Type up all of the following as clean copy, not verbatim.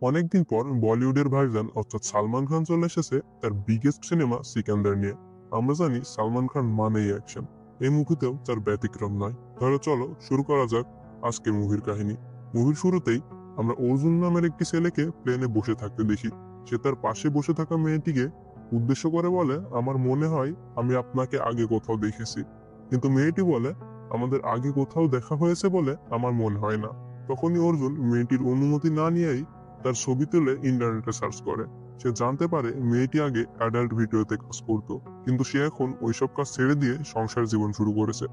অনেকদিন পর বলিউডের ভাইজান অর্থাৎ সালমান খান চলে এসেছে তার বিগেস্ট সিনেমা সিকান্দার নিয়ে। আমরা জানি সালমান খান মানেই অ্যাকশন, এই মুভিতেও তার ব্যতিক্রম নয়। তাহলে চলো শুরু করা যাক আজকের মুভির কাহিনী। মুভির শুরুতেই আমরা অর্জুন নামের একটি ছেলেকে প্লেনে বসে থাকতে দেখি। সে তার পাশে বসে থাকা মেয়েটিকে উদ্দেশ্য করে বলে, আমার মনে হয় আমি আপনাকে আগে কোথাও দেখেছি। কিন্তু মেয়েটি বলে, আমাদের আগে কোথাও দেখা হয়েছে বলে আমার মনে হয় না। তখনই অর্জুন মেয়েটির অনুমতি না নিয়েই তার ছবি তুলে ইন্টারনেটে সার্চ করে। সে জানতে পারে মেয়েটি আগে অ্যাডাল্ট ভিডিওতে কাজ করত, কিন্তু সে এখন ওইসব কাজ ছেড়ে দিয়ে সংসার জীবন শুরু করেছে।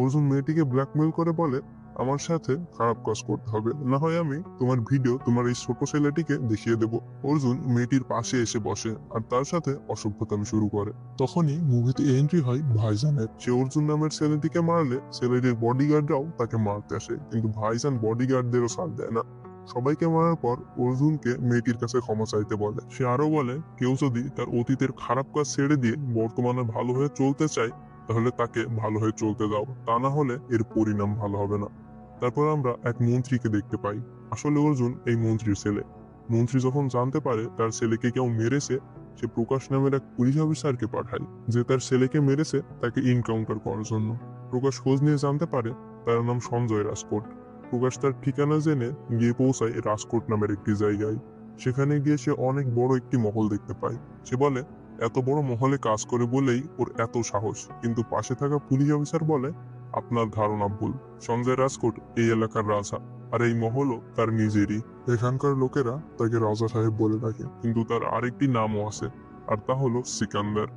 অর্জুন মেয়েটিকে ব্ল্যাকমেল করে বলে, আমার সাথে খারাপ কাজ করতে হবে, না হয় আমি তোমার ভিডিও তোমার এই ছোট ছেলেটিকে দেখিয়ে দেব। অর্জুন মেয়েটির পাশে এসে বসে আর তার সাথে অসভ্যতামি শুরু করে। তখনই মুভিতে এন্ট্রি হয় ভাইজানের। সে অর্জুন নামের ছেলেটিকে মারলে ছেলেটির বডিগার্ডরাও তাকে মারতে আসে, কিন্তু ভাইজান বডিগার্ডদেরও ছাড় দেয় না। সবাইকে মারার পর অর্জুনকে মেয়েটির কাছে ক্ষমা চাইতে বলে। সে আরো বলে, কেউ যদি তার অতীতের খারাপ কাজ ছেড়ে দিয়ে বর্তমানে ভালো হয়ে চলতে চায় তাহলে তাকে ভালো হয়ে চলতে দাও, তা না হলে এর পরিণাম ভালো হবে না। তারপর আমরা এক মন্ত্রীকে দেখতে পাই। আসলে অর্জুন এই মন্ত্রীর ছেলে। মন্ত্রী যখন জানতে পারে তার ছেলেকে কেউ মেরেছে, সে প্রকাশ নামের এক পুলিশ অফিসারকে পাঠায়, যে তার ছেলেকে মেরেছে তাকে ইনকাউন্টার করার জন্য। প্রকাশ খোঁজ নিয়ে জানতে পারে তার নাম সঞ্জয় রাজকোট। প্রকাশ তার ঠিকানা জেনে গিয়ে পৌঁছায় রাজকোট নামের একটি জায়গায়। সেখানে গিয়ে সে অনেক বড় একটি মহল দেখতে পায়। সে বলে, এত বড় মহলে কাজ করে বলেই ওর এত সাহস। কিন্তু পাশে থাকা পুলিশ অফিসার বলে, আপনার ধারণা ভুল। সঞ্জয় রাজকোট এই এলাকার রাজা, আর এই মহলও তার নিজেরই। এখানকার লোকেরা তাকে রাজা সাহেব বলে ডাকে, কিন্তু তার আরেকটি নামও আছে, আর তা হলো সিকান্দার।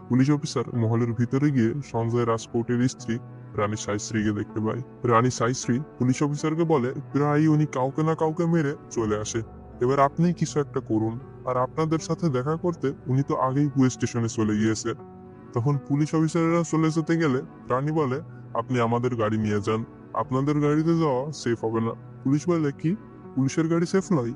পুলিশ অফিসার মহলের ভিতরে গিয়ে সঞ্জয় রাজকোটের স্ত্রী রানী সাইশ্রীকে দেখতে পায়। রানী সাইশ্রী পুলিশ অফিসারকে বলে, প্রায় উনি কাউকে না কাউকে মেরে চলে আসে, এবার আপনি কিছু একটা করুন। আর আপনাদের সাথে দেখা করতে উনি তো আগেই পুলিশ স্টেশনে চলে গিয়েছে। তখন পুলিশ অফিসাররা চলে যেতে গেলে রানী বলে, আপনি আমাদের গাড়ি নিয়ে যান, আপনাদের গাড়িতে যাওয়া সেফ হবে না। পুলিশ বলে, কি, পুলিশের গাড়ি সেফ নয়?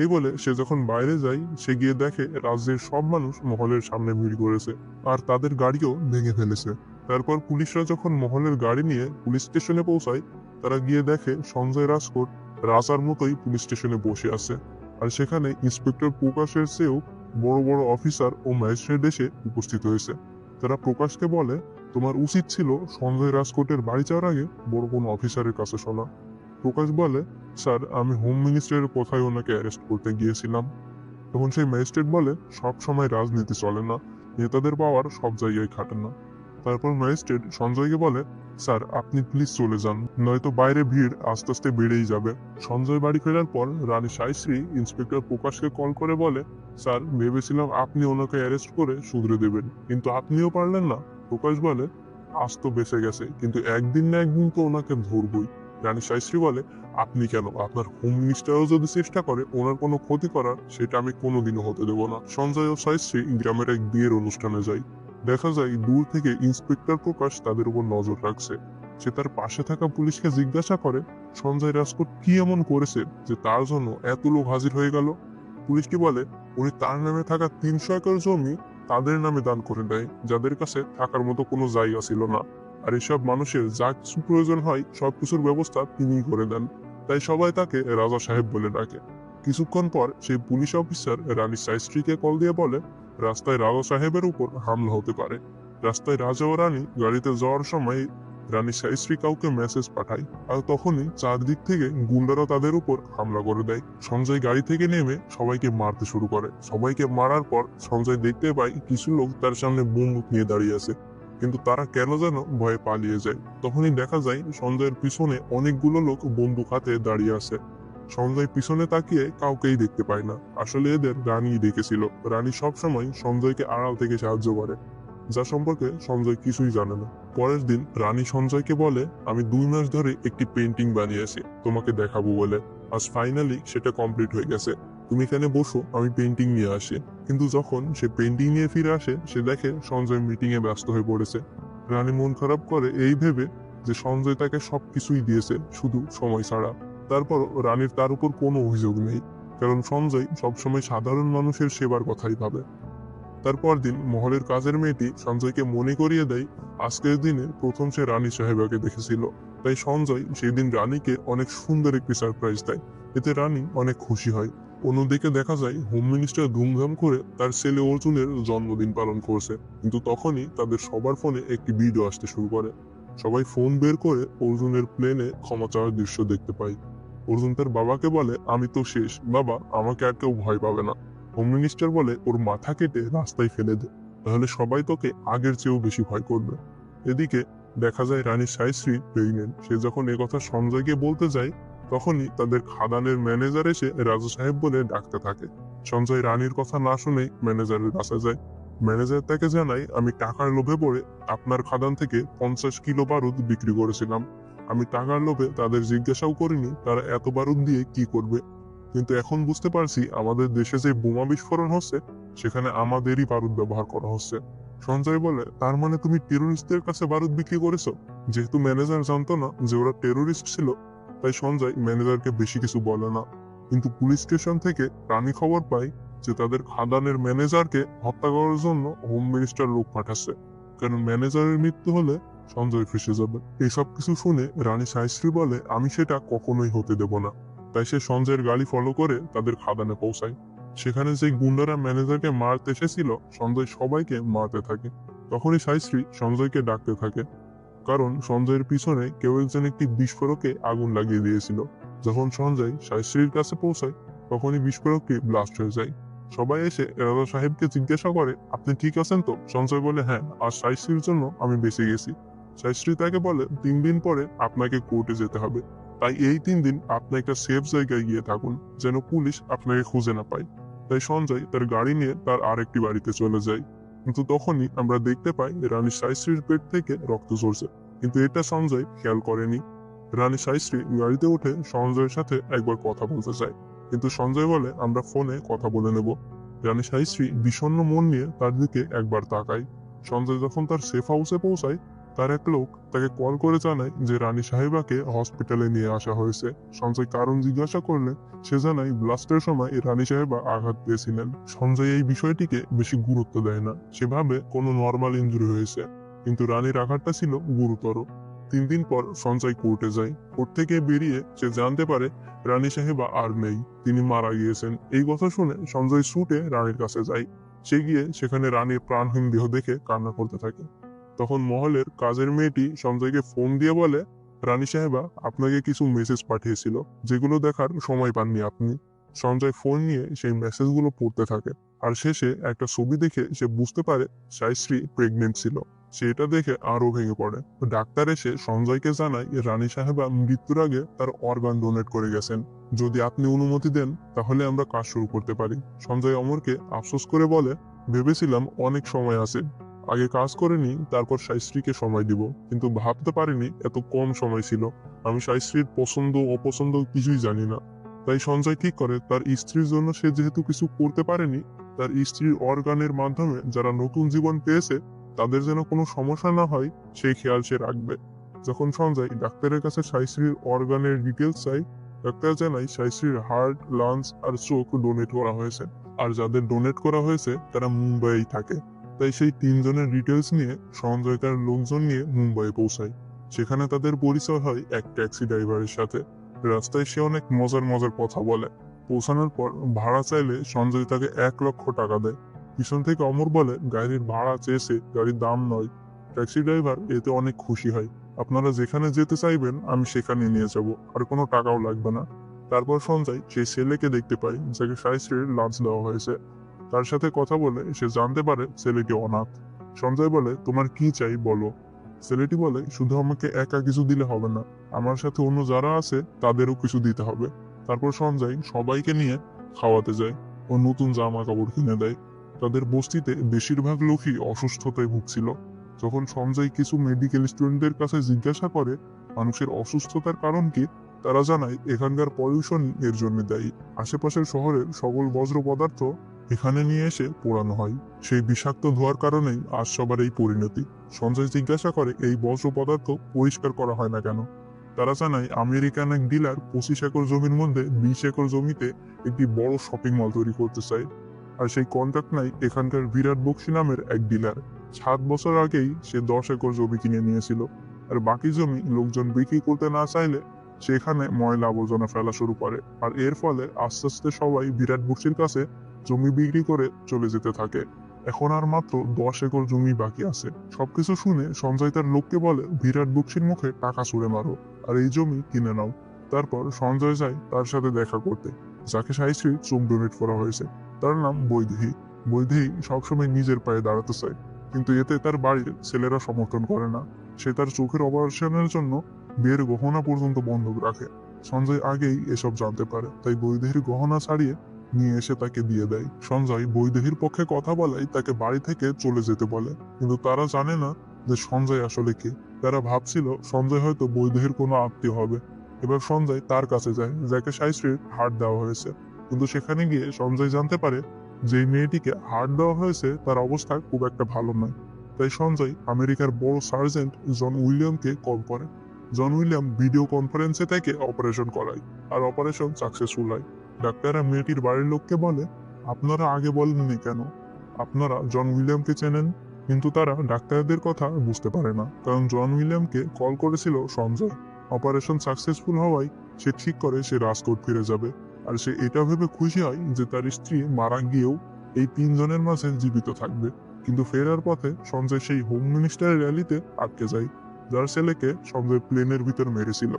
এই বলে সে যখন বাইরে যায়, সে গিয়ে দেখে রাজ্যের সব মানুষ মহলের সামনে ভিড় করেছে আর তাদের গাড়িও ভেঙে ফেলেছে। তারপর পুলিশরা যখন মহলের গাড়ি নিয়ে পুলিশ স্টেশনে পৌঁছায়, তারা গিয়ে দেখে সঞ্জয় রাজকোট রাজার মতোই পুলিশ স্টেশনে বসে আছে। আর সেখানে ইন্সপেক্টর প্রকাশের চেয়েও বড় বড় অফিসার ও ম্যাজিস্ট্রেট এসে উপস্থিত হয়েছে। তারা প্রকাশকে বলে, তোমার উচিত ছিল সঞ্জয় রাজকোটের বাড়ি যাওয়ার আগে বড় কোনো অফিসারের কাছে শোনা। প্রকাশ বলে, স্যার আমি হোম মিনিস্টারের কথায় ওনাকে অ্যারেস্ট করতে গিয়েছিলাম। তখন সেই ম্যাজিস্ট্রেট বলে, সব সময় রাজনীতি চলে না, নেতাদের পাওয়ার সব জায়গায় খাটে না। তারপর ম্যাজিস্ট্রেট সঞ্জয়কে বলে, স্যার আপনি প্লিজ চলে যান, নয়তো বাইরে ভিড় আস্তে আস্তে বেড়েই যাবে। সঞ্জয় বাড়ি ফেরার পর রানী সাইশ্রী ইন্সপেক্টর প্রকাশকে কল করে বলে, স্যার ভেবেছিলাম আপনি ওনাকে অ্যারেস্ট করে শুধরে দেবেন, কিন্তু আপনিও পারলেন না। প্রকাশ বলে, আজ তো বেঁচে গেছে, কিন্তু একদিন না একদিন তো ওনাকে ধরবই। রানী সাইশ্রী বলে, আপনি কেন, আপনার হোম মিনিস্টারও যদি চেষ্টা করে ওনার কোনো ক্ষতি করার, সেটা আমি কোনোদিনও হতে দেব না। সঞ্জয় ও সাইশ্রী গ্রামের এক বিয়ের অনুষ্ঠানে যায়। দেখা যায় দূর থেকে ইন্সপেক্টর প্রকাশ তাদের উপর নজর রাখছে। সে তার পাশে থাকা পুলিশকে জিজ্ঞাসা করে, সঞ্জয় রাজকোট কি এমন করেছে যে তার জন্য এত লোক হাজির হয়ে গেল? পুলিশ কি বলে, উনি তার নামে থাকা 300 একর জমি তাদের নামে দান করে দেয়, যাদের কাছে থাকার মতো কোনো জায়গা ছিল না। আর এসব মানুষের যা কিছু প্রয়োজন হয় সবকিছুর ব্যবস্থা তিনিই করে দেন। তাই সবাই তাকে রাজা সাহেব বলে ডাকে। কিছুক্ষণ পর সেই পুলিশ অফিসার রানী সাইস্ট্রিকে কল দিয়ে বলে, রাস্তায় রাজা সাহেবের উপর হামলা হতে পারে। রাস্তায় রাজা ও রানী গাড়িতে যাওয়ার সময় রানী সাইস্ট্রি কাউকে মেসেজ পাঠায়, আর তখনই চারদিক থেকে গুন্ডারা তাদের উপর হামলা করে দেয়। সঞ্জয় গাড়ি থেকে নেমে সবাইকে মারতে শুরু করে। সবাইকে মারার পর সঞ্জয় দেখতে পায় কিছু লোক তার সামনে বন্দুক নিয়ে দাঁড়িয়ে আছে, কিন্তু তারা কেন যেন ভয়ে পালিয়ে যায়। তখনই দেখা যায় সঞ্জয়ের পিছনে অনেকগুলো লোক বন্দুক হাতে দাঁড়িয়ে আছে। সঞ্জয় পিছনে তাকিয়ে কাউকেই দেখতে পায় না। আসলে এদের রানী ডেকেছিল। রানী সবসময় সঞ্জয়কে আড়াল থেকে সাহায্য করে, যা সম্পর্কে সঞ্জয় কিছুই জানে না। পরের দিন রানী সঞ্জয়কে বলে, আমি 2 মাস ধরে একটি পেন্টিং বানিয়েছি তোমাকে দেখাবো বলে। আজ ফাইনালি সেটা কমপ্লিট হয়ে গেছে, তুমি এখানে বসো, আমি পেন্টিং নিয়ে আসি। কিন্তু যখন সে পেন্টিং নিয়ে ফিরে আসে, সে দেখে সঞ্জয় মিটিং এ ব্যস্ত হয়ে পড়েছে। রানী মন খারাপ করে এই ভেবে যে সঞ্জয় তাকে সবকিছুই দিয়েছে, শুধু সময় ছাড়া। তারপর রানীর তার উপর কোনো অভিযোগ নেই, কারণ সঞ্জয় সবসময় সাধারণ মানুষের সেবার কথাই ভাবে। তারপর দিন মহলের কাজের মেয়েটি সঞ্জয়কে মনে করিয়ে দেয় আজকের দিনে প্রথম সে রানী সাহেবাকে দেখেছিল। তাই সঞ্জয় সেই দিন রানীকে অনেক সুন্দর একটি সারপ্রাইজ দেয়। এতে রানী অনেক খুশি হয়। অন্যদিকে দেখা যায় হোম মিনিস্টার ধুমধাম করে তার ছেলে অর্জুনের জন্মদিন পালন করছে, কিন্তু তখনই তাদের সবার ফোনে একটি ভিডিও আসতে শুরু করে। সবাই ফোন বের করে অর্জুনের প্লেনে ক্ষমা চাওয়ার দৃশ্য দেখতে পায়। অর্জুন তার বাবাকে বলে, আমি তো শেষ বাবা, আমাকে আর কেউ ভয় পাবে না। হোম মিনিস্টার বলে, ওর মাথা কেটে রাস্তায় ফেলে দে, তাহলে সবাই তোকে আগের চেয়েও বেশি ভয় করবে। এদিকে দেখা যায় রানী সাইশ্রী প্রেগনেন্ট। সে যখন একথা সঞ্জয়কে বলতে যায়, তখনই তাদের খাদানের ম্যানেজার এসে রাজু সাহেব বলে ডাকতে থাকে। সঞ্জয় রানীর কথা না শুনেই ম্যানেজারের কাছে যায়। ম্যানেজার তাকে জানায়, আমি টাকার লোভে পড়ে আপনার খাদান থেকে 50 কিলো বারুদ বিক্রি করেছিলাম। আমি টাকার লোভে তাদের জিজ্ঞাসাও করিনি তারা এত বারুদ দিয়ে কি করবে, কিন্তু এখন বুঝতে পারছি আমাদের দেশে যে বোমা বিস্ফোরণ হচ্ছে সেখানে আমাদেরই বারুদ ব্যবহার করা হচ্ছে। সঞ্জয় বলে, তার মানে তুমি টেরোরিস্টদের কাছে বারুদ বিক্রি করেছো? যেহেতু ম্যানেজার জানতো না যে ওরা টেরোরিস্ট ছিল, তাই সঞ্জয় ম্যানেজারকে বেশি কিছু বলে না। কিন্তু পুলিশ স্টেশন থেকে রানী খবর পায় যে তাদের খাদানের ম্যানেজারকে হত্যা করার জন্য হোম মিনিস্টার লোক পাঠাচ্ছে, কারণ ম্যানেজারের মৃত্যু হলে সঞ্জয় ফেসে যাবে। এইসব কিছু শুনে রানী সাইশ্রী বলে, আমি সেটা কখনোই হতে দেব না। তাই সে সঞ্জয়ের গাড়ি ফলো করে তাদের খাদানে পৌঁছায়। সেখানে যে গুন্ডারা ম্যানেজারকে মারতে এসেছিল, সঞ্জয় সবাইকে মারতে থাকে। তখনই সাইশ্রী সঞ্জয়কে ডাকতে থাকে, কারণ সঞ্জয়ের পিছনে কেউ একজন একটি বিস্ফোরকে আগুন লাগিয়ে দিয়েছিল। যখন সঞ্জয় সাইশ্রীর কাছে পৌঁছায়, তখনই বিস্ফোরকটি ব্লাস্ট হয়ে যায়। সবাই এসে রাজা সাহেবকে জিজ্ঞাসা করে, আপনি ঠিক আছেন তো? সঞ্জয় বলে, হ্যাঁ, আর সাইশ্রীর জন্য আমি বেঁচে গেছি। সাইশ্রী তাকে বলে, 3 দিন পরে আপনাকে কোর্টে যেতে হবে, তাই এই 3 দিন আপনি একটা সেফ জায়গায় গিয়ে থাকুন, যেন পুলিশ আপনাকে খুঁজে না পায়। তাই সঞ্জয় তার গাড়ি নিয়ে তার আরেকটি বাড়িতে চলে যায়। কিন্তু তখনই আমরা দেখতে পাই রানী সাইশ্রীর পেট থেকে রক্ত ঝরছে, কিন্তু এটা সঞ্জয় খেয়াল করেনি। রানী সাইশ্রী গাড়িতে উঠে সঞ্জয়ের সাথে একবার কথা বলতে চায়, কিন্তু সঞ্জয় বলে, আমরা ফোনে কথা বলে নেব। রানী সাইশ্রী বিষণ্ণ মন নিয়ে তার দিকে একবার তাকায়। সঞ্জয় যখন তার সেফ হাউসে পৌঁছায়, তার এক লোক তাকে কল করে জানায় যে রানী সাহেবাকে হসপিটালে নিয়ে আসা হয়েছে। সঞ্জয় কারণ জিজ্ঞাসা করলে সে জানায় ব্লাস্টের সময় রানী সাহেবা আঘাত পেয়েছিলেন। সঞ্জয় এই বিষয়টিকে বেশি গুরুত্ব দেয় না, সে ভাবে কোনো নর্মাল ইনজুরি হয়েছে, কিন্তু রানীর আঘাতটা ছিল গুরুতর। 3 দিন পর সঞ্জয় কোর্টে যায়। কোর্ট থেকে বেরিয়ে সে জানতে পারে রানী সাহেবা আর নেই, তিনি মারা গিয়েছেন। এই কথা শুনে সঞ্জয় ছুটে রানীর কাছে যায়। সে গিয়ে সেখানে রানীর প্রাণহীন দেহ দেখে কান্না করতে থাকে। তখন মহলের কাজের মেয়েটি সঞ্জয়কে ফোন দিয়ে বলে, রানী সাহেবা আপনাকে কিছু মেসেজ পাঠিয়েছিল, যেগুলো দেখার সময় পাননি আপনি। সঞ্জয় ফোন নিয়ে সেই মেসেজগুলো পড়তে থাকে, আর শেষে একটা ছবি দেখে সে বুঝতে পারে সাইশ্রী প্রেগনেন্ট ছিল। সে এটা দেখে আরো ভেঙে পড়ে। ডাক্তার এসে সঞ্জয়কে জানায় রানী সাহেবা মৃত্যুর আগে তার অর্গান ডোনেট করে গেছেন, যদি আপনি অনুমতি দেন তাহলে আমরা কাজ শুরু করতে পারি। সঞ্জয় অমরকে আফসোস করে বলে, ভেবেছিলাম অনেক সময় আছে, আগে কাজ করে নি, তারপর সাইশ্রীকে সময় দিব, কিন্তু ভাবতে পারিনি এত কম সময় ছিল। আমি সাইশ্রীর পছন্দ অপছন্দ কিছুই জানি না। তাই সঞ্জয় ঠিক করে তার স্ত্রীর জন্য সে যেহেতু কিছু করতে পারেনি, তার স্ত্রীর অর্গানের মাধ্যমে যারা নতুন জীবন পেয়েছে তাদের যেন কোনো সমস্যা না হয় সেই খেয়াল সে রাখবে। যখন সঞ্জয় ডাক্তারের কাছে সাইশ্রীর অর্গানের ডিটেলস চাই, ডাক্তার জানায় সাইশ্রীর হার্ট, লাংস আর চোখ ডোনেট করা হয়েছে, আর যাদের ডোনেট করা হয়েছে তারা মুম্বাই থাকে। তাই সেই 3 জনের ডিটেলস নিয়ে সঞ্জয় তার লোকজন নিয়ে মুম্বাই পৌঁছায়। সেখানে তাদের পরিচয় হয় এক ট্যাক্সি ড্রাইভারের সাথে। রাস্তায় সে অনেক মজার মজার কথা বলে। পৌঁছানোর পর ভাড়া চাইলে সঞ্জয় তাকে 1 লক্ষ টাকা দেয়। পিছন থেকে অমর বলে, গাড়ির ভাড়া চেয়েছে, গাড়ির দাম নয়। ট্যাক্সি ড্রাইভার এতে অনেক খুশি হয়। আপনারা যেখানে যেতে চাইবেন আমি সেখানে নিয়ে যাব, আর কোনো টাকাও লাগবে না। তারপর সঞ্জয় সেই ছেলেকে দেখতে পায় যাকে সাইশ্রীর লাঞ্চ দেওয়া হয়েছে। তার সাথে কথা বলে সে জানতে পারে ছেলেটি অনাথ। সঞ্জয় বলে, তোমার কি চাই বলো। ছেলেটি বলে, শুধু আমাকে একা কিছু দিলে হবে না, আমার সাথে অন্য যারা আছে তাদেরও কিছু দিতে হবে। তারপর সঞ্জয় সবাইকে নিয়ে খাওয়াতে যায় ও নতুন জামা কাপড় কিনে দেয়। তাদের বস্তিতে বেশিরভাগ লোকই অসুস্থতায় ভুগছিল। যখন সঞ্জয় কিছু মেডিকেল স্টুডেন্টদের কাছে জিজ্ঞাসা করে মানুষের অসুস্থতার কারণ কি, তারা জানায় এখানকার পলিউশন এর জন্য দায়ী। আশেপাশের শহরের সকল বজ্র পদার্থ এখানে নিয়ে এসে পোড়ানো হয়, সেই বিষাক্ত ধোয়ার কারণেই আজ সবার এই পরিণতি। সঞ্জয় জিজ্ঞাসা করে এই বজ্র পদার্থ পরিষ্কার করা হয় না কেন। তারা জানায় আমেরিকান এক ডিলার 25 একর জমির মধ্যে 20 একর জমিতে একটি বড় শপিং মল তৈরি করতে চায়, আর সেই কন্ট্রাক্ট নাই এখানকার বিরাট বক্সি নামের এক ডিলার। 7 বছর আগেই সে 10 একর জমি কিনে নিয়েছিল, আর বাকি জমি লোকজন বিক্রি করতে না চাইলে সেখানে ময়লা আবর্জনা ফেলা শুরু করে। আর এর ফলে আস্তে আস্তে সবাই বিরাট বক্সির কাছে জমি বিক্রি করে চলে যেতে থাকে। এখন আর মাত্র 10 একর জমি বাকি আছে। সবকিছু শুনে সঞ্জয় তার লোককে বলে বিরাট বক্সির মুখে টাকা ছুঁড়ে মারো আর এই জমি কিনে নাও। তারপর সঞ্জয় যায় তার সাথে দেখা করতে, যাকে সাইশ্রীর চোখ ডোনেট করা হয়েছে। তার নাম বৈদেহী। বৈদেহী সবসময় নিজের পায়ে দাঁড়াতে চায়, কিন্তু এতে তার বাড়ির ছেলেরা সমর্থন করে না। সে তার চোখের অপারেশনের জন্য বিয়ের গহনা পর্যন্ত বন্ধক রাখে। সঞ্জয় আগেই এসব জানতে পারে, তাই বৈদেহীর গহনা ছাড়িয়ে নিয়ে এসে তাকে দিয়ে দেয়। সঞ্জয় বৈদেহীর পক্ষে কথা বলায় তাকে বাড়ি থেকে চলে যেতে বলে, কিন্তু তারা জানে না যে সঞ্জয় আসলে কে। তারা ভাবছিল সঞ্জয় হয়তো বৈদেহীর কোনো আত্মীয় হবে। এবার সঞ্জয় তার কাছে যায়, যাকে সাইশ্রীর হার্ট দেওয়া হয়েছে। কিন্তু সেখানে গিয়ে সঞ্জয় জানতে পারে যে মেয়েটিকে হার্ট দেওয়া হয়েছে তার অবস্থা খুব একটা ভালো নয়। তাই সঞ্জয় আমেরিকার বড় সার্জেন্ট জন উইলিয়ামকে কল করে। জন উইলিয়াম ভিডিও কনফারেন্সে তাকে অপারেশন করায়, আর অপারেশন সাকসেসফুল হয়। ডাক্তাররা মেয়েটির বাড়ির লোককে বলে, আপনারা আগে বলেননি কেন? আপনারা জন উইলিয়ামকে চেনেন? কিন্তু তারা ডাক্তারদের কথা বুঝতে পারে না, কারণ জন উইলিয়ামকে কল করেছিল সঞ্জয়। অপারেশন সাকসেসফুল হওয়ায় সে ঠিক করে সে রাজকোট ফিরে যাবে। আর সে এটা ভেবে খুশি হয় যে তার স্ত্রী মারা গিয়েও এই 3 জনের মাঝে জীবিত থাকবে। কিন্তু ফেরার পথে সঞ্জয় সেই হোম মিনিস্টারের র্যালিতে আটকে যায়, যার ছেলেকে সঞ্জয় প্লেনের ভিতর মেরেছিল।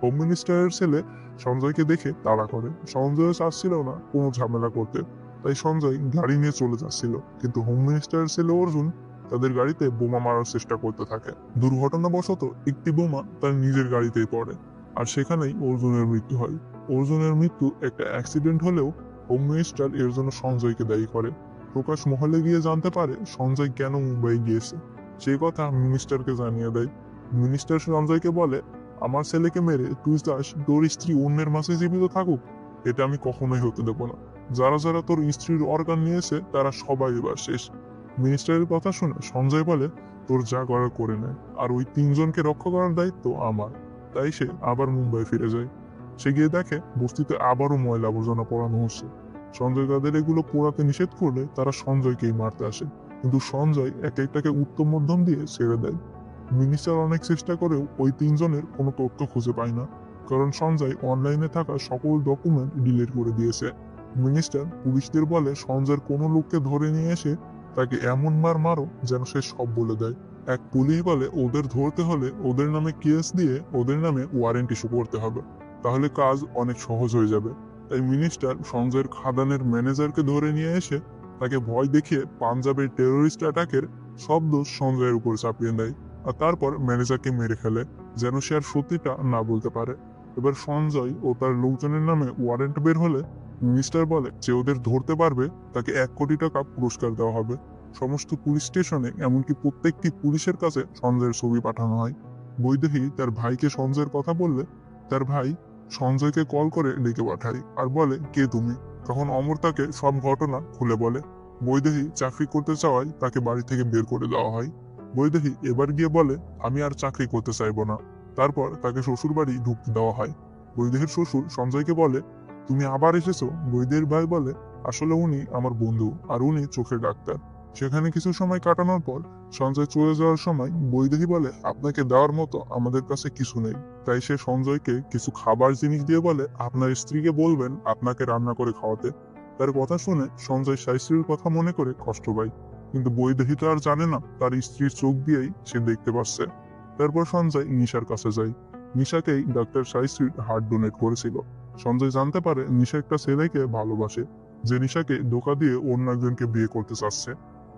হোম মিনিস্টারের ছেলে সঞ্জয়কে দেখে তাড়া করে। সঞ্জয় চাচ্ছিল না কোনো ঝামেলা করতে, তাই সঞ্জয় গাড়ি নিয়ে চলে যাচ্ছিল, কিন্তু হোম মিনিস্টারের ছেলে অর্জুন তাদের গাড়িতে বোমা মারার চেষ্টা করতে থাকে। দুর্ঘটনাবশত একটি বোমা তার নিজের গাড়িতেই পড়ে, আর সেখানেই অর্জুনের মৃত্যু হয়। অর্জুনের মৃত্যু একটা অ্যাক্সিডেন্ট হলেও হোম মিনিস্টার এর জন্য সঞ্জয়কে দায়ী করে। প্রকাশ মহলে গিয়ে জানতে পারে সঞ্জয় কেন মুম্বাই গিয়েছে। সেই কথা মিনিস্টারকে জানিয়ে দেয়। মিনিস্টার সঞ্জয়কে বলে, আমার ছেলেকে মেরে তুই চাস তোর স্ত্রী অন্যের মাঝে জীবিত থাকুক? এটা আমি কখনোই হতে দেবো না। যারা যারা তোর স্ত্রীর অর্গান নিয়েছে তারা সবাই এবার শেষ। মিনিস্টারের কথা শুনে সঞ্জয় বলে, তোর যা করার করে নেয়, আর ওই 3জনকে রক্ষা করার দায়িত্ব আমার। তাই সে আবার মুম্বাই ফিরে যায়। সে গিয়ে দেখে বস্তিতে আবারও ময়লা আবর্জনা পোড়ানো হচ্ছে। সঞ্জয় তাদের এগুলো পোড়াতে নিষেধ করলে তারা সঞ্জয়কেই মারতে আসে, কিন্তু সঞ্জয় এক একটাকে উত্তম মধ্যম দিয়ে ছেড়ে দেয়। মিনিস্টার অনেক চেষ্টা করেও ওই 3জনের কোনো তথ্য খুঁজে পায় না, কারণ সঞ্জয় অনলাইনে থাকা সকল ডকুমেন্ট ডিলিট করে দিয়েছে। মিনিস্টার পুলিশদের বলে সঞ্জয়ের কোনো লোককে ধরে নিয়ে এসে তাকে এমন মারো যেন সে সব বলে দেয়। এক পুলিশ বলে ওদের ধরতে হলে ওদের নামে কেস দিয়ে ওদের নামে ওয়ারেন্ট ইস্যু করতে হবে, তাহলে কাজ অনেক সহজ হয়ে যাবে। তাই মিনিস্টার সঞ্জয়ের খাদানের ম্যানেজারকে ধরে নিয়ে এসে তাকে ভয় দেখিয়ে পাঞ্জাবের টেরোরিস্ট অ্যাটাকের সব দোষ সঞ্জয়ের উপর চাপিয়ে দেয়, আর তারপর ম্যানেজারকে মেরে ফেলে যেন সে আর সত্যিটা না বলতে পারে। এবার সঞ্জয় ও তার লোকজনের নামে ওয়ারেন্ট বের হলে মিনিস্টার বলে যে ওদের ধরতে পারবে তাকে 1 কোটি টাকা পুরস্কার দেওয়া হবে। সমস্ত পুলিশ স্টেশনে এমনকি প্রত্যেকটি পুলিশের কাছে সঞ্জয়ের ছবি পাঠানো হয়। বৈদেহী তার ভাইকে সঞ্জয়ের কথা বললে তার ভাই সঞ্জয়কে কল করে ডেকে পাঠায় আর বলে, কে তুমি? তখন অমর তাকে সব ঘটনা খুলে বলে। বৈদেহী চাকরি করতে চাওয়ায় তাকে বাড়ি থেকে বের করে দেওয়া হয়। বৈদেহী এবার গিয়ে বলে, আমি আর চাকরি করতে চাইবো না। তারপর তাকে শ্বশুর বাড়ি ঢুকতে দেওয়া হয়। বৈদেহীর শ্বশুর সঞ্জয়কে বলে, তুমি আবার এসেছো? বৈদেহীর ভাই বলে, আসলে উনি আমার বন্ধু আর উনি চোখের ডাক্তার। সেখানে কিছু সময় কাটানোর পর সঞ্জয় চলে যাওয়ার সময় বৈদেহী বলে, আপনাকে দেওয়ার মতো আমাদের কাছে কিছু নেই। তাই সে সঞ্জয়কে কিছু খাবার জিনিস দিয়ে বলে, আপনার স্ত্রীকে বলবেন আপনাকে রান্না করে খাওয়াতে। তার কথা শুনে সঞ্জয় সাইশ্রীর কথা মনে করে কষ্ট পায়, কিন্তু বৈদেহী তো আর জানে না তার স্ত্রীর চোখ দিয়েই সে দেখতে পাচ্ছে। তারপর সঞ্জয় নিশার কাছে যায়। নিশাকেই ডাক্তার সাইশ্রীর হার্ট ডোনেট করেছিল। সঞ্জয় জানতে পারে নিশা একটা ছেলেকে ভালোবাসে, যে নিশাকে ধোঁকা দিয়ে অন্য একজনকে বিয়ে করতে চাচ্ছে।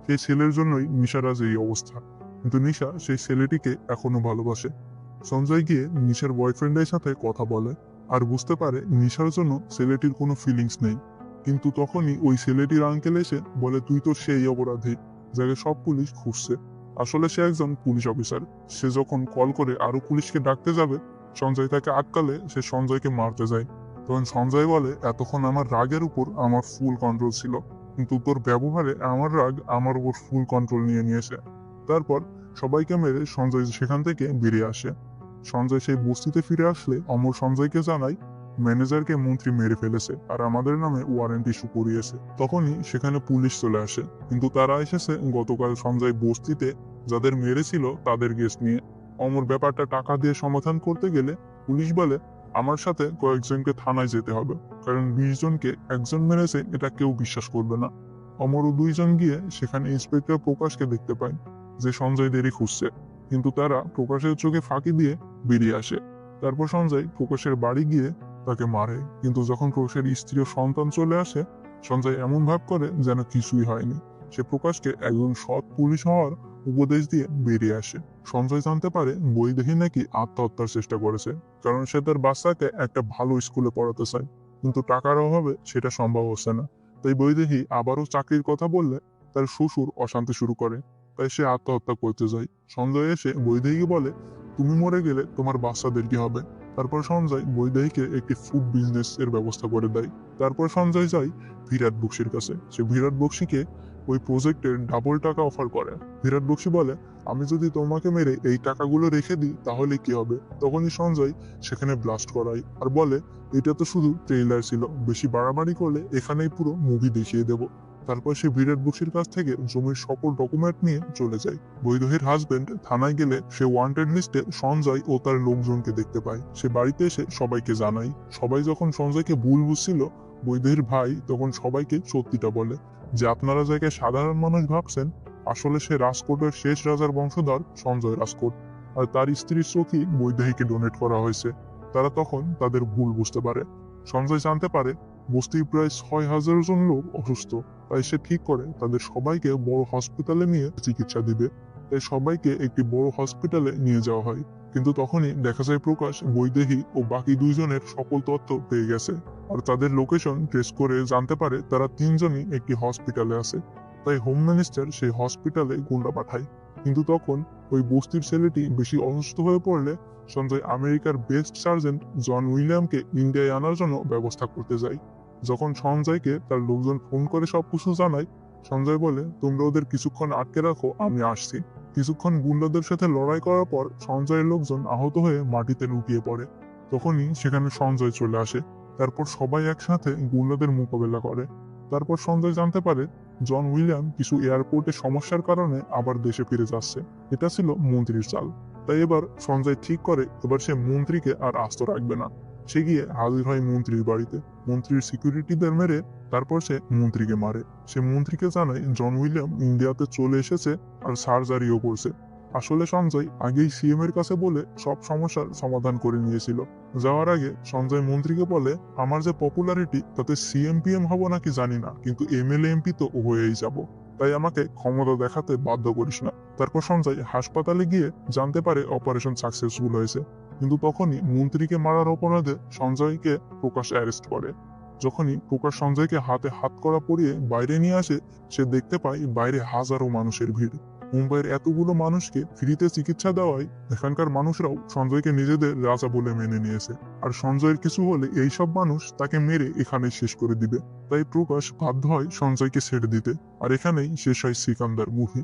সেই ছেলের জন্যই নিশার আজ এই অবস্থা, কিন্তু নিশা সেই ছেলেটিকে এখনো ভালোবাসে। সঞ্জয় গিয়ে নিশার বয়ফ্রেন্ডের সাথে কথা বলে আর বুঝতে পারে নিশার জন্য ছেলেটির কোনো ফিলিংস নেই। কিন্তু তখনই ওই ছেলেটির আঙ্কেল এসে বলে, তুই তো সেই অপরাধী যাকে সব পুলিশ খুঁজছে। আসলে সে একজন পুলিশ অফিসার। সে যখন কল করে আরো পুলিশকে ডাকতে যাবে, সঞ্জয় তাকে আটকালে সে সঞ্জয়কে মারতে যায়। তখন সঞ্জয় বলে, এতক্ষণ আমার রাগের উপর আমার ফুল কন্ট্রোল ছিল, কিন্তু তোর ব্যবহারে আমার রাগ আমার উপর ফুল কন্ট্রোল নিয়ে নিয়েছে। তারপর সবাইকে মেরে সঞ্জয় সেখান থেকে বেরিয়ে আসে। সঞ্জয় সেই বস্তিতে ফিরে আসলে অমর সঞ্জয়কে জানায়, ম্যানেজারকে মন্ত্রী মেরে ফেলেছে আর আমাদের নামে ওয়ারেন্ট ইস্যু করিয়েছে। তখনই সেখানে পুলিশ চলে আসে, কিন্তু তারা এসেছে গতকাল সঞ্জয় বস্তিতে যাদের মেরেছিল তাদের কেস নিয়ে। অমর ব্যাপারটা টাকা দিয়ে সমাধান করতে গেলে পুলিশ বলে, আমার সাথে কয়েকজনকে থানায় যেতে হবে, কারণ 20 জনকে একজন মেরেছে এটা কেউ বিশ্বাস করবে না। অমর ও 2 জন গিয়ে সেখানে ইন্সপেক্টর প্রকাশকে দেখতে পায়, যে সঞ্জয়দেরই খুঁজছে, কিন্তু তারা প্রকাশের চোখে ফাঁকি দিয়ে বেরিয়ে আসে। তারপর সঞ্জয় প্রকাশের বাড়ি গিয়ে তাকে মারে, কিন্তু যখন প্রকাশের স্ত্রী ও সন্তান চলে আসে, সঞ্জয় এমন ভাব করে যেন কিছুই হয়নি। সে প্রকাশকে একজন সৎ পুলিশ হওয়ার উপদেশ দিয়ে বেরিয়ে আসে। সঞ্জয় জানতে পারে বৈদেহী নাকি আত্মহত্যার চেষ্টা করেছে, কারণ সে তার বাচ্চাকে একটা ভালো স্কুলে পড়াতে চায়, কিন্তু টাকার অভাবে সেটা সম্ভব হচ্ছে না। তাই বৈদেহী আবারও চাকরির কথা বললে তার শ্বশুর অশান্তি শুরু করে, তাই সে আত্মহত্যা করতে যায়। সঞ্জয় এসে বৈদেহীকে বলে, তুমি মরে গেলে তোমার বাচ্চাদের কি হবে? তারপর সঞ্জয় বৈদেহীকে একটি ফুড বিজনেস এর ব্যবস্থা করে দেয়। তারপর সঞ্জয় যায় বিরাট বক্সির কাছে। সে বিরাট বক্সিকে ওই প্রজেক্টের ডাবল টাকা অফার করে। বিরাট বক্সি বলে, আমি যদি তোমাকে মেরে এই টাকাগুলো রেখে দিই তাহলে কি হবে? তখনই সঞ্জয় সেখানে ব্লাস্ট করায় আর বলে, এটা তো শুধু ট্রেইলার ছিল, বেশি বাড়াবাড়ি করলে এখানেই পুরো মুভি দেখিয়ে দেব। তারপর সে বিরাট বক্সির কাছ থেকে জমির সকল ডকুমেন্ট নিয়ে চলে যায়। বৈদেহীর হাজবেন্ড থানায় গেলে সে ওয়ান্টেড লিস্টে সঞ্জয় ও তার লোকজনকে দেখতে পায়। সে বাড়িতে এসে সবাইকে জানায়। সবাই যখন সঞ্জয়কে ভুল বুঝছিল, বৈদেহীর ভাই তখন সবাইকে সত্যিটা বলে, যে আপনারা যাকে সাধারণ মানুষ ভাবছেন, আসলে সে রাজকোটের শেষ রাজার বংশধর সঞ্জয় রাজকোট, আর তার স্ত্রীর চোখই বৈদেহীকে ডোনেট করা হয়েছে। তারা তখন তাদের ভুল বুঝতে পারে। সঞ্জয় জানতে পারে বস্তির প্রায় 6,000 জন লোক অসুস্থ, তাই সে ঠিক করে তাদের সবাইকে বড় হসপিটালে নিয়ে চিকিৎসা দিবে। তাই সবাইকে একটি বড় হসপিটালে নিয়ে যাওয়া হয়। কিন্তু তখনই দেখা যায় প্রকাশ বৈদেহী ও বাকি 2 জনের সকল তথ্য পেয়ে গেছে, আর তাদের লোকেশন ট্রেস করে জানতে পারে তারা 3 জনই একটি হসপিটালে আছে। তাই হোম মিনিস্টার সেই হসপিটালে গুন্ডা পাঠায়। কিন্তু তখন ওই বস্তির ছেলেটি বেশি অসুস্থ হয়ে পড়লে সঞ্জয় আমেরিকার বেস্ট সার্জেন্ট জন উইলিয়ামকে ইন্ডিয়ায় আনার জন্য ব্যবস্থা করতে যায়। যখন সঞ্জয়কে তার লোকজন ফোন করে সবকিছু জানায়, সঞ্জয় বলে, তোমরা ওদের কিছুক্ষণ আটকে রাখো, আমি আসছি। কিছুক্ষণ গুন্ডাদের সাথে লড়াই করার পর সঞ্জয়ের লোকজন আহত হয়ে মাটিতে লুটিয়ে পড়ে। তখনই সেখানে সঞ্জয় চলে আসে। তারপর সবাই একসাথে গুন্ডাদের মোকাবেলা করে। তারপর সঞ্জয় জানতে পারে জন উইলিয়াম কিছু এয়ারপোর্টে সমস্যার কারণে আবার দেশে ফিরে যাচ্ছে। এটা ছিল মন্ত্রীর চাল। তাই এবার সঞ্জয় ঠিক করে এবার সে মন্ত্রীকে আর আস্ত রাখবে না। সে গিয়ে হাজির হয় মন্ত্রীর বাড়িতে। মন্ত্রীর সিকিউরিটিদের মেরে তারপর সে মন্ত্রীকে মারে। সে মন্ত্রীকে জানায় জন উইলিয়াম ইন্ডিয়াতে চলে এসেছে আর সার্জারিও করছে। আসলে সঞ্জয় আগেই সিএম এর কাছে বলে সব সমস্যার সমাধান করে নিয়েছিল। যাওয়ার আগে সঞ্জয় মন্ত্রীকে বলে, আমার যে পপুলারিটি তাতে সিএম পিএম হব নাকি জানি না, কিন্তু এমএলএ এমপি তো হয়েই যাব। তাই আমাকে ক্ষমতা দেখাতে বাধ্য করিস না। তারপর সঞ্জয় হাসপাতালে গিয়ে জানতে পারে অপারেশন সাকসেসফুল হয়েছে। কিন্তু তখনই মন্ত্রীকে মারার অপরাধে সঞ্জয়কে প্রকাশ অ্যারেস্ট করে। যখনই প্রকাশ সঞ্জয়কে হাতে হাত করা পরিয়ে বাইরে নিয়ে আসে, সে দেখতে পায় বাইরে হাজারো মানুষের ভিড়। মুম্বাইয়ের এতগুলো মানুষকে ফ্রিতে চিকিৎসা দেওয়ায় এখানকার মানুষরাও সঞ্জয়কে নিজেদের রাজা বলে মেনে নিয়েছে। আর সঞ্জয়ের কিছু হলে এইসব মানুষ তাকে মেরে এখানে শেষ করে দিবে। তাই প্রকাশ বাধ্য হয় সঞ্জয়কে ছেড়ে দিতে। আর এখানেই শেষ হয় সিকান্দার মুভি।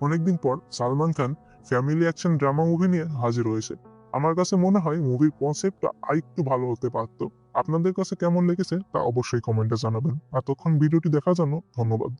অনেকদিন পর Salman Khan family action drama movie নিয়ে হাজির হয়েছে। আমার কাছে মনে হয় মুভির কনসেপ্টটা আরেকটু ভালো হতে পারতো। আপনাদের কাছে কেমন লেগেছে তা অবশ্যই কমেন্টে জানাবেন। এতক্ষণ ভিডিওটি দেখার জন্য ধন্যবাদ।